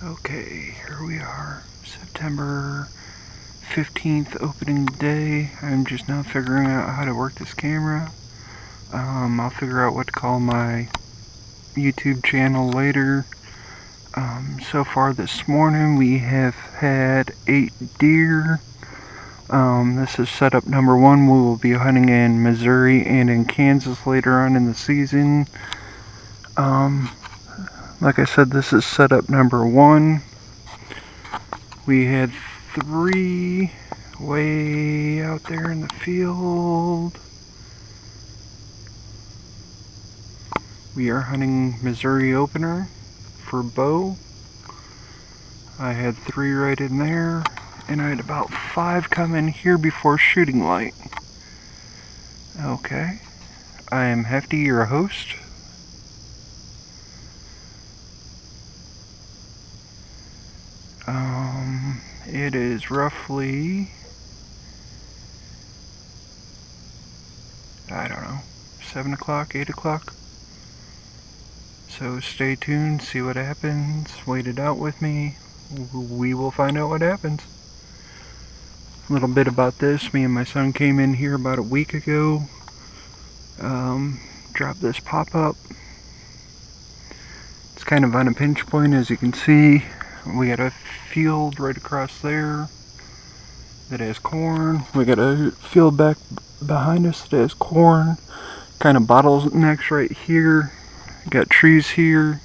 Okay, here we are, September 15th opening day. I'm just now figuring out how to work this camera. I'll figure out what to call my YouTube channel later. So far this morning we have had 8 deer. This is setup number 1. We will be hunting in Missouri and in Kansas later on in the season. Like I said, this is setup number 1. We had 3 way out there in the field. We are hunting Missouri opener for bow. I had 3 right in there, and I had about 5 come in here before shooting light. Okay, I am Hefty, your host. It is roughly, I don't know, 7 o'clock, 8 o'clock. So stay tuned, see what happens, wait it out with me. We will find out what happens. A little bit about this, me and my son came in here about a week ago. Dropped this pop-up. It's kind of on a pinch point, as you can see. We got a field right across there that has corn. We got a field back behind us that has corn. Kind of bottlenecks right here. Got trees here,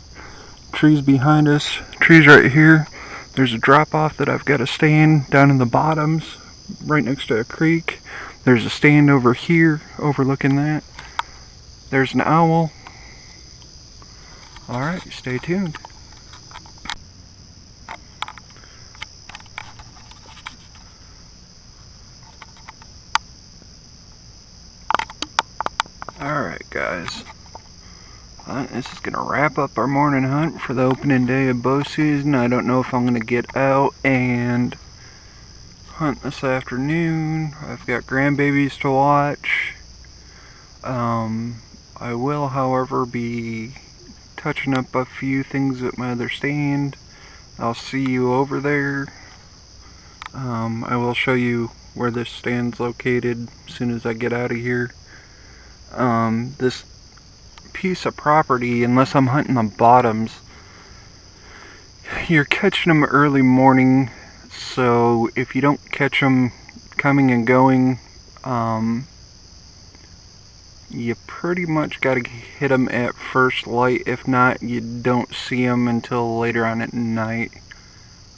trees behind us, trees right here. There's a drop-off that I've got to stand down in the bottoms, right next to a creek. There's a stand over here, overlooking that. There's an owl. Alright, stay tuned. Alright guys, this is going to wrap up our morning hunt for the opening day of bow season. I don't know if I'm going to get out and hunt this afternoon. I've got grandbabies to watch. I will, however, be touching up a few things at my other stand. I'll see you over there. I will show you where this stand's located as soon as I get out of here. This piece of property, unless I'm hunting the bottoms, you're catching them early morning, so if you don't catch them coming and going, you pretty much got to hit them at first light. If not, you don't see them until later on at night.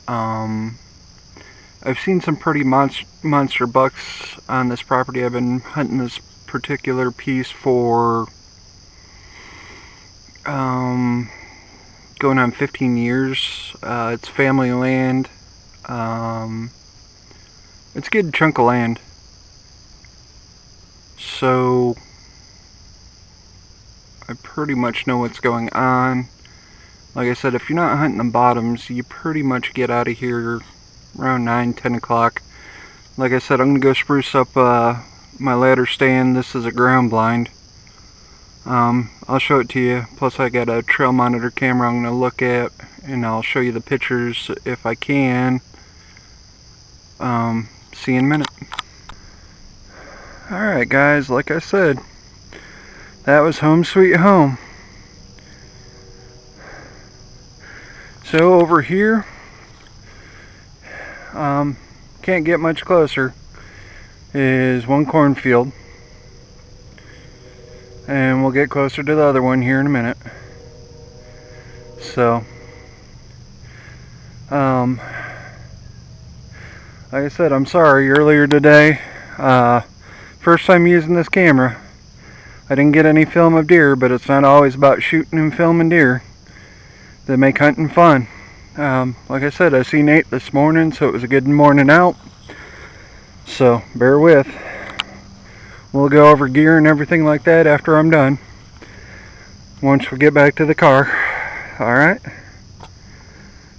I've seen some pretty monster bucks on this property. I've been hunting this particular piece for going on 15 years. It's family land. It's a good chunk of land. So I pretty much know what's going on. Like I said, if you're not hunting the bottoms, you pretty much get out of here around 9, 10 o'clock. Like I said, I'm going to go spruce up my ladder stand. This is a ground blind. I'll show it to you. Plus I got a trail monitor camera I'm going to look at, and I'll show you the pictures if I can. See you in a minute. Alright guys, like I said, that was home sweet home. So over here, can't get much closer, is one cornfield. And we'll get closer to the other one here in a minute. So, like I said, I'm sorry earlier today. First time using this camera. I didn't get any film of deer, but it's not always about shooting and filming deer that make hunting fun. Like I said, I seen 8 this morning, so it was a good morning out. So, bear with. We'll go over gear and everything like that after I'm done, once we get back to the car. Alright?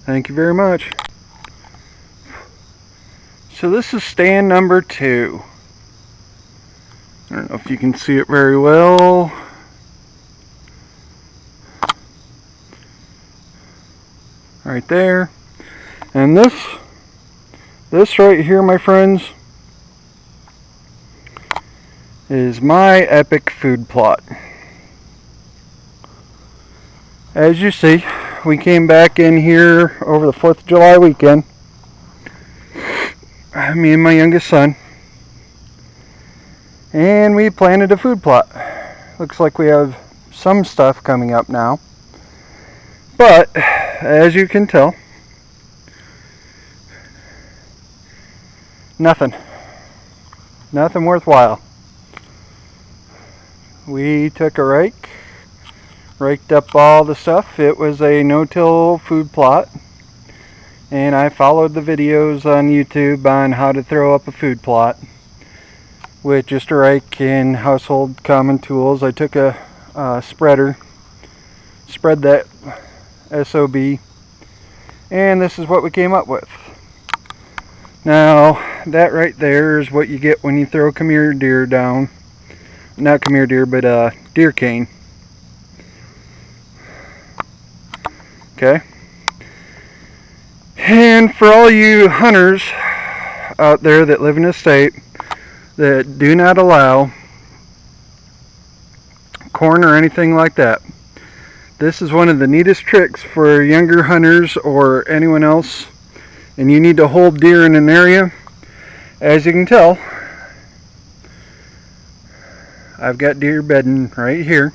Thank you very much. So this is stand number 2. I don't know if you can see it very well. right there. And this right here, my friends, is my epic food plot. As you see, we came back in here over the 4th of July weekend, me and my youngest son, and we planted a food plot. Looks like we have some stuff coming up now, but as you can tell, nothing worthwhile. We took a rake, raked up all the stuff. It was a no-till food plot, and I followed the videos on YouTube on how to throw up a food plot with just a rake and household common tools. I took a spreader, spread that SOB, and this is what we came up with. Now that right there is what you get when you throw come here deer down. Not come here deer, but deer cane. Okay. And for all you hunters out there that live in a state that do not allow corn or anything like that, this is one of the neatest tricks for younger hunters or anyone else, and you need to hold deer in an area. As you can tell, I've got deer bedding right here.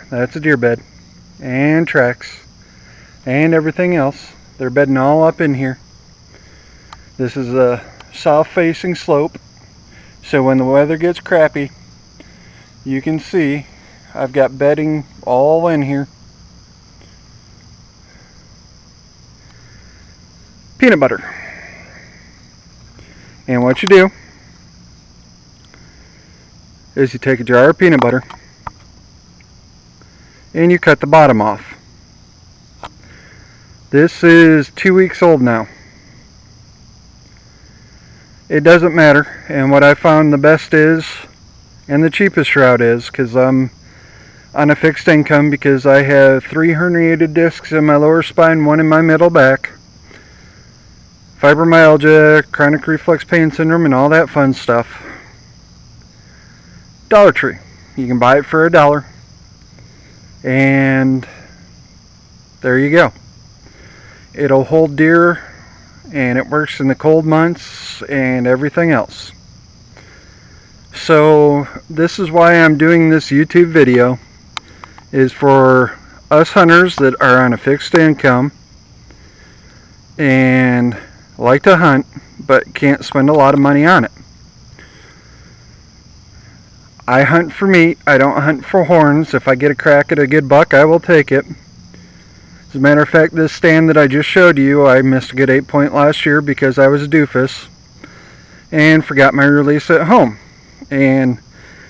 That's a deer bed, and tracks, and everything else. They're bedding all up in here. This is a south-facing slope, so when the weather gets crappy, you can see I've got bedding all in here. Peanut butter. And what you do is you take a jar of peanut butter and you cut the bottom off. This is 2 weeks old now. It doesn't matter, and what I found the best is, and the cheapest route is, because I'm on a fixed income, because I have 3 herniated discs in my lower spine, 1 in my middle back, fibromyalgia, chronic reflex pain syndrome, and all that fun stuff. Dollar Tree. You can buy it for $1, and there you go. It'll hold deer, and it works in the cold months and everything else. So this is why I'm doing this YouTube video, is for us hunters that are on a fixed income and like to hunt but can't spend a lot of money on it. I hunt for meat. I don't hunt for horns. If I get a crack at a good buck, I will take it. As a matter of fact, this stand that I just showed you, I missed a good 8-point last year because I was a doofus and forgot my release at home. And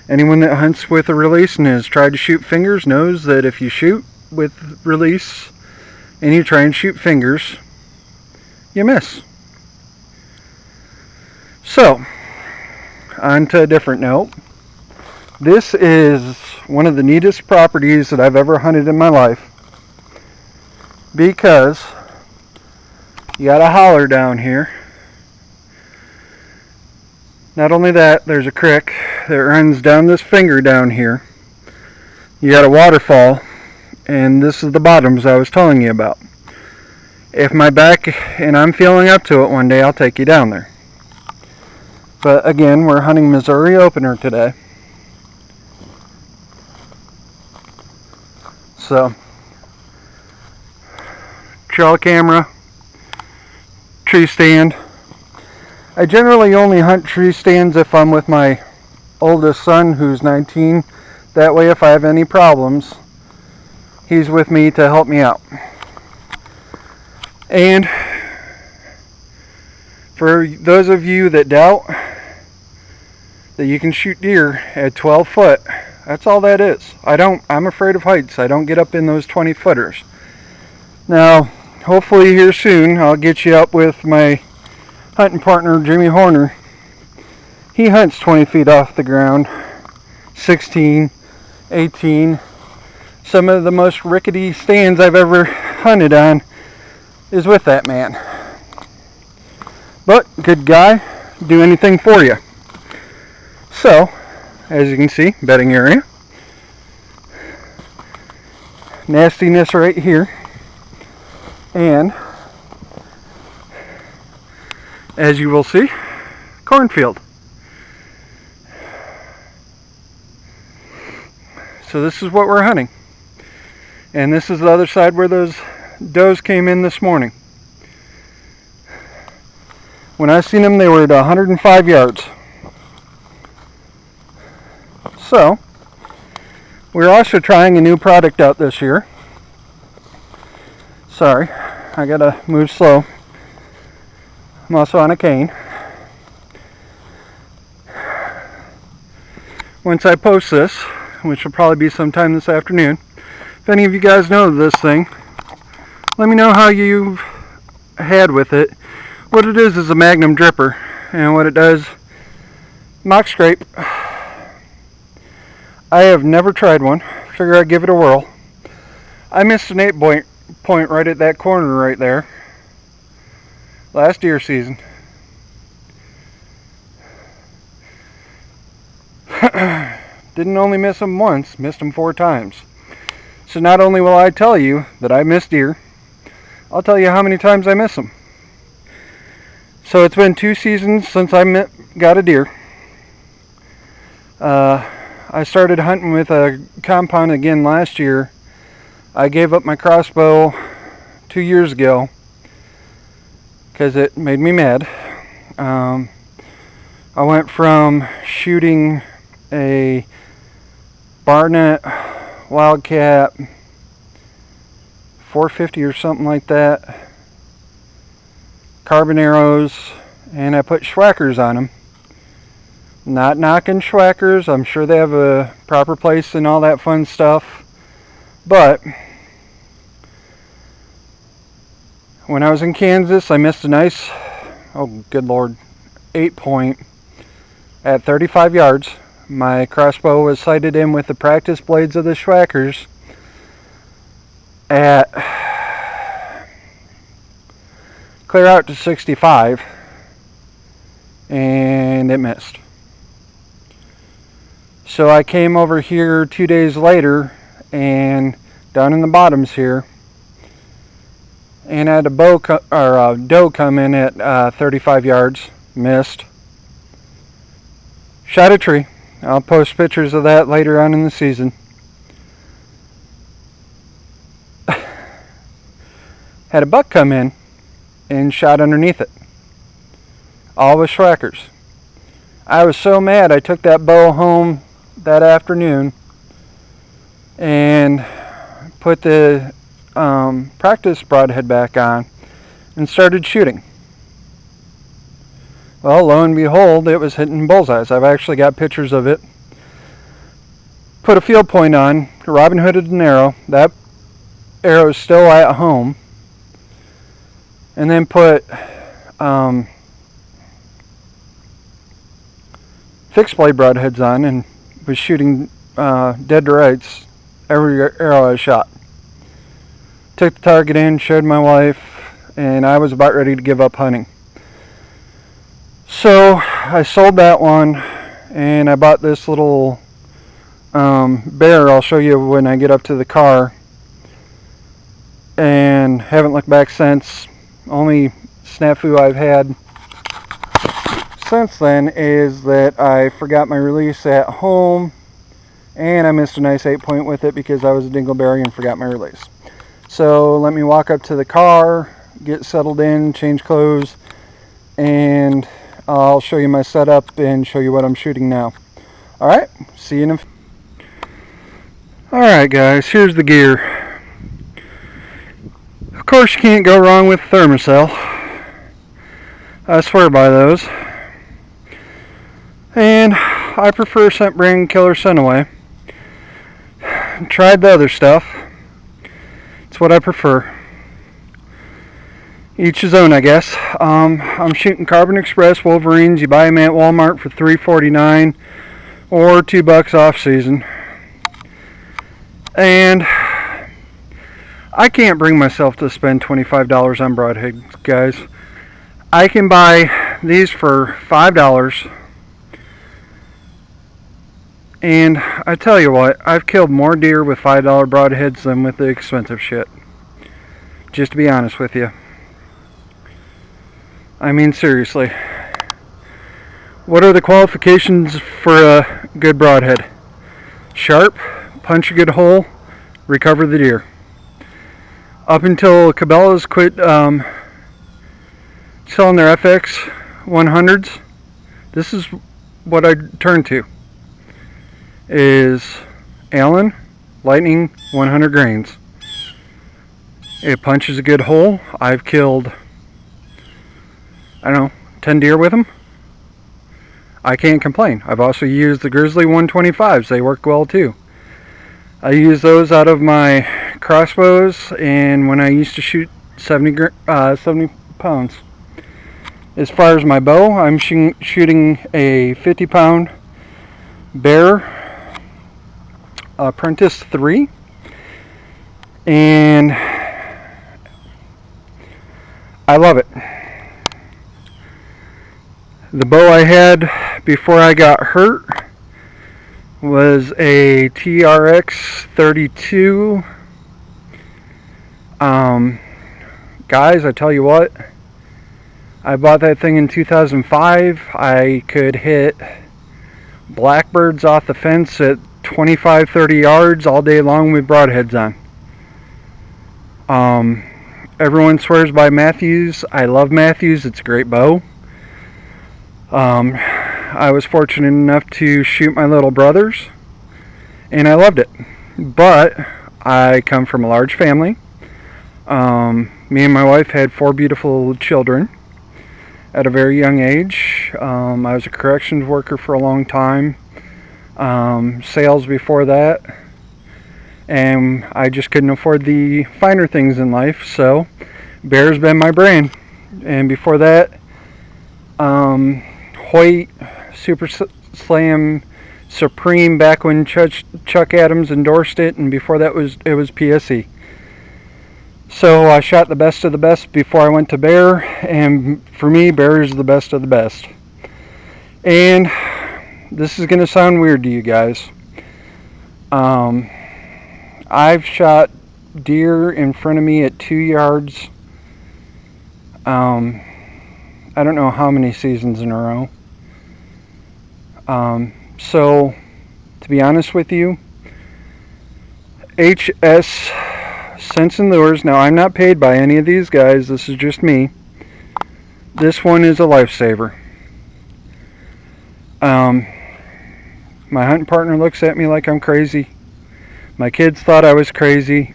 anyone that hunts with a release and has tried to shoot fingers knows that if you shoot with release and you try and shoot fingers, you miss. So, on to a different note. This is one of the neatest properties that I've ever hunted in my life, because you got a holler down here. Not only that, there's a creek that runs down this finger down here. You got a waterfall, and this is the bottoms I was telling you about. If my back and I'm feeling up to it one day, I'll take you down there. But again, we're hunting Missouri opener today. So, trail camera, tree stand. I generally only hunt tree stands if I'm with my oldest son, who's 19. That way, if I have any problems, he's with me to help me out. And for those of you that doubt that you can shoot deer at 12 foot, that's all that is. I'm afraid of heights. I don't get up in those 20 footers. Now, hopefully here soon, I'll get you up with my hunting partner, Jimmy Horner. He hunts 20 feet off the ground, 16, 18. Some of the most rickety stands I've ever hunted on is with that man. But good guy, do anything for you. So, as you can see, bedding area. Nastiness right here. And as you will see, cornfield. So this is what we're hunting. And this is the other side where those does came in this morning. When I seen them, they were at 105 yards. So, we're also trying a new product out this year. Sorry, I gotta move slow. I'm also on a cane. Once I post this, which will probably be sometime this afternoon, if any of you guys know this thing, let me know how you've had with it. What it is a Magnum dripper, and what it does, mock scrape. I have never tried one. Figure I'd give it a whirl. I missed an 8-point right at that corner right there last deer season. Didn't only miss them once, missed them 4 times. So not only will I tell you that I miss deer, I'll tell you how many times I miss them. So it's been 2 seasons since I got a deer. I started hunting with a compound again last year. I gave up my crossbow 2 years ago because it made me mad. I went from shooting a Barnett Wildcat 450 or something like that, carbon arrows, and I put Schwackers on them. Not knocking Schwackers, I'm sure they have a proper place and all that fun stuff, but when I was in Kansas, I missed a nice, oh good lord, 8-point at 35 yards. My crossbow was sighted in with the practice blades of the Schwackers at clear out to 65, and it missed. So I came over here 2 days later, and down in the bottoms here, and had a doe come in at 35 yards, missed. Shot a tree. I'll post pictures of that later on in the season. Had a buck come in and shot underneath it. All with Schwackers. I was so mad I took that bow home that afternoon and put the practice broadhead back on and started shooting. Well, lo and behold, it was hitting bullseyes. I've actually got pictures of it. Put a field point on, Robin Hooded an arrow. That arrow is still at home. And then put fixed blade broadheads on and was shooting dead to rights every arrow I shot. Took the target in, showed my wife, and I was about ready to give up hunting. So I sold that one, and I bought this little bear. I'll show you when I get up to the car, and haven't looked back since. Only snafu I've had since then is that I forgot my release at home, and I missed a nice 8-point with it because I was a dingleberry and forgot my release. So let me walk up to the car, get settled in, change clothes, and I'll show you my setup and show you what I'm shooting now. Alright, see you in a... Alright guys, here's the gear. Of course you can't go wrong with Thermacell. I swear by those. And I prefer Scent Brand Killer Scentaway. Tried the other stuff. It's what I prefer. Each his own, I guess. I'm shooting Carbon Express Wolverines. You buy them at Walmart for $3.49 or $2 off season. And I can't bring myself to spend $25 on broadhead, guys. I can buy these for $5. And I tell you what, I've killed more deer with $5 broadheads than with the expensive shit. Just to be honest with you. I mean, seriously. What are the qualifications for a good broadhead? Sharp, punch a good hole, recover the deer. Up until Cabela's quit selling their FX 100s, this is what I turned to. Is Allen Lightning 100 grains. It punches a good hole. I've killed, I don't know, 10 deer with them. I can't complain. I've also used the Grizzly 125s. They work well too. I use those out of my crossbows and when I used to shoot 70 pounds. As far as my bow, I'm shooting a 50-pound Bear Apprentice 3, and I love it. The bow I had before I got hurt was a TRX 32. Guys, I tell you what, I bought that thing in 2005. I could hit blackbirds off the fence at 25-30 yards all day long with broadheads on. Everyone swears by Matthews. I love Matthews. It's a great bow. I was fortunate enough to shoot my little brothers and I loved it, but I come from a large family. Me and my wife had 4 beautiful children at a very young age. I was a corrections worker for a long time. Sales before that, and I just couldn't afford the finer things in life, so Bear's been my brand. And before that, Hoyt, Super Slam, Supreme, back when Chuck Adams endorsed it, and before that it was PSE. So I shot the best of the best before I went to Bear, and for me, Bear is the best of the best. And this is going to sound weird to you guys. I've shot deer in front of me at 2 yards. I don't know how many seasons in a row. So, to be honest with you, HS Scents and Lures. Now, I'm not paid by any of these guys. This is just me. This one is a lifesaver. My hunting partner looks at me like I'm crazy. My kids thought I was crazy.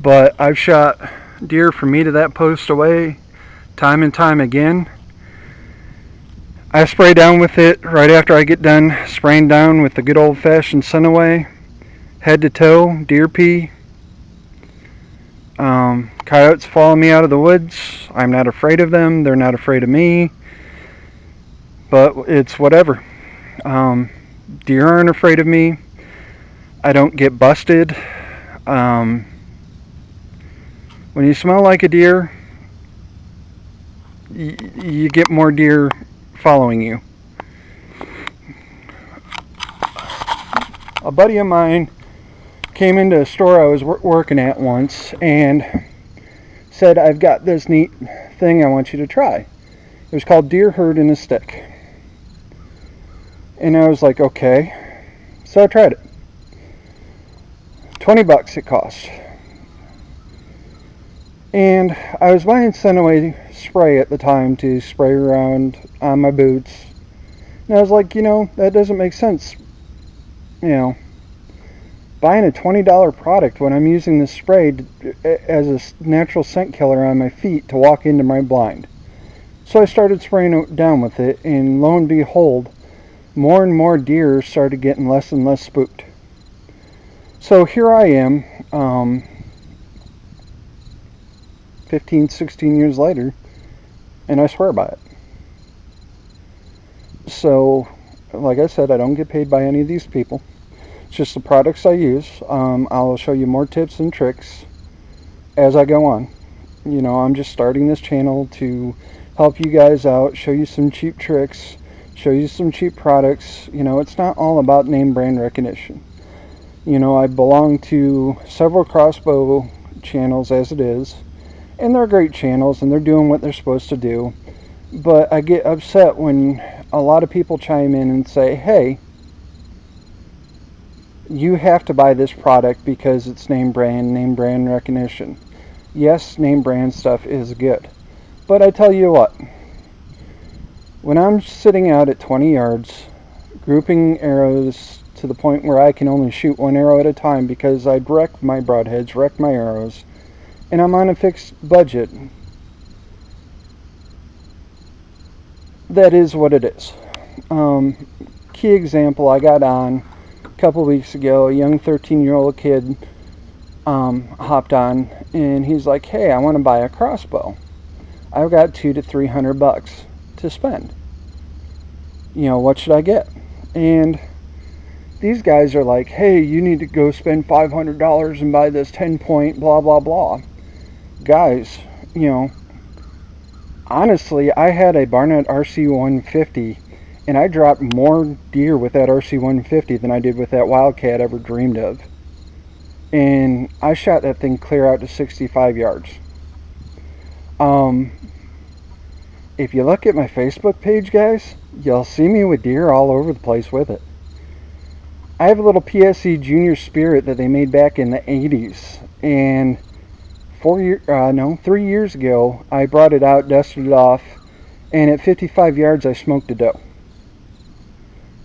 But I've shot deer from me to that post away time and time again. I spray down with it right after I get done spraying down with the good old-fashioned scent away. Head to toe, deer pee. Coyotes follow me out of the woods. I'm not afraid of them. They're not afraid of me. But it's whatever. Deer aren't afraid of me. I don't get busted. When you smell like a deer, you get more deer following you. A buddy of mine came into a store I was working at once and said, I've got this neat thing I want you to try. It was called Deer Herd in a Stick. And I was like, okay. So I tried it. $20 it cost. And I was buying Scentaway spray at the time to spray around on my boots. And I was like, that doesn't make sense. Buying a $20 product when I'm using this spray as a natural scent killer on my feet to walk into my blind. So I started spraying it down with it, and lo and behold, more and more deer started getting less and less spooked. So here I am, 15, 16 years later, and I swear by it. So, like I said, I don't get paid by any of these people. It's just the products I use. I'll show you more tips and tricks as I go on. You know, I'm just starting this channel to help you guys out, show you some cheap tricks, show you some cheap products. You know, it's not all about name brand recognition. You know, I belong to several crossbow channels as it is, and they're great channels and they're doing what they're supposed to do. But I get upset when a lot of people chime in and say, hey, you have to buy this product because it's name brand recognition. Yes, name brand stuff is good. But I tell you what, when I'm sitting out at 20 yards, grouping arrows to the point where I can only shoot one arrow at a time because I'd wreck my broadheads, wreck my arrows, and I'm on a fixed budget, that is what it is. Key example, I got on a couple weeks ago, a young 13-year-old kid hopped on and he's like, hey, I want to buy a crossbow. I've got $200 to $300 to spend. You know, what should I get? And these guys are like, hey, you need to go spend $500 and buy this 10-point blah blah blah. Guys, you know, honestly, I had a Barnett RC150 and I dropped more deer with that RC150 than I did with that Wildcat ever dreamed of. And I shot that thing clear out to 65 yards. If you look at my Facebook page, guys, you'll see me with deer all over the place with it. I have a little PSE Junior Spirit that they made back in the 80s, and 3 years ago I brought it out, dusted it off, and at 55 yards I smoked a doe.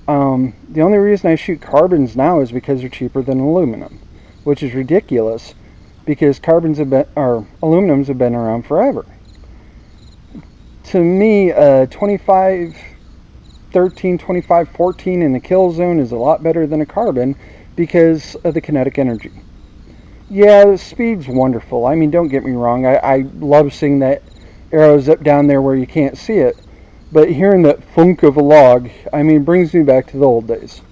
The only reason I shoot carbons now is because they're cheaper than aluminum, which is ridiculous because aluminums have been around forever. To me, 25-13, 25-14 in the kill zone is a lot better than a carbon because of the kinetic energy. Yeah, the speed's wonderful. I mean, don't get me wrong. I love seeing that arrow zip down there where you can't see it. But hearing that thunk of a log, I mean, brings me back to the old days.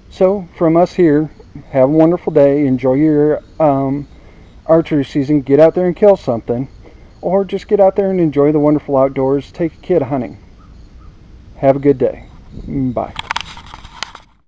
So, from us here, have a wonderful day. Enjoy your archery season. Get out there and kill something. Or just get out there and enjoy the wonderful outdoors. Take a kid hunting. Have a good day. Bye.